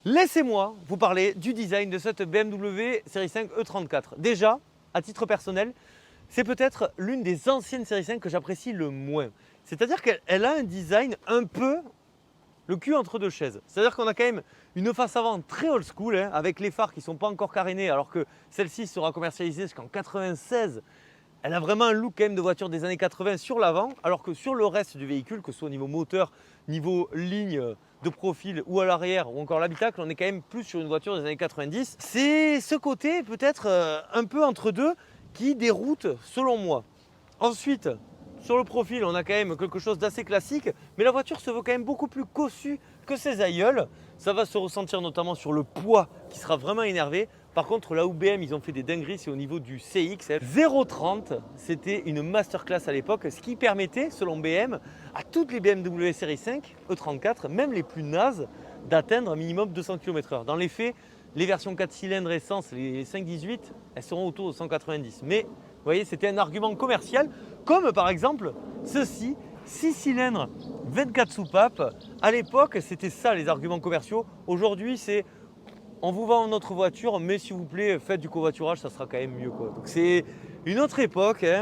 Laissez-moi vous parler du design de cette BMW série 5 E34. Déjà, à titre personnel, c'est peut-être l'une des anciennes série 5 que j'apprécie le moins. C'est-à-dire qu'elle a un design un peu le cul entre deux chaises. C'est-à-dire qu'on a quand même une face avant très old school, avec les phares qui ne sont pas encore carénés, alors que celle-ci sera commercialisée jusqu'en 96. Elle a vraiment un look quand même de voiture des années 80 sur l'avant, alors que sur le reste du véhicule, que ce soit au niveau moteur, niveau ligne de profil ou à l'arrière ou encore l'habitacle, on est quand même plus sur une voiture des années 90. C'est ce côté peut-être un peu entre deux qui déroute selon moi. Ensuite, sur le profil, on a quand même quelque chose d'assez classique, mais la voiture se veut quand même beaucoup plus cossue que ses aïeuls. Ça va se ressentir notamment sur le poids qui sera vraiment énervé. Par contre, là où BM, ils ont fait des dingueries, c'est au niveau du CX. 0,30, c'était une masterclass à l'époque, ce qui permettait, selon BM, à toutes les BMW série 5, E34, même les plus nazes, d'atteindre un minimum 200 km/h. Dans les faits, les versions 4 cylindres essence, les 518, elles seront autour de 190. Mais vous voyez, c'était un argument commercial, comme par exemple ceci, 6 cylindres, 24 soupapes. À l'époque, c'était ça les arguments commerciaux. Aujourd'hui, c'est on vous vend notre voiture, mais s'il vous plaît, faites du covoiturage, ça sera quand même mieux, quoi. Donc c'est une autre époque, hein.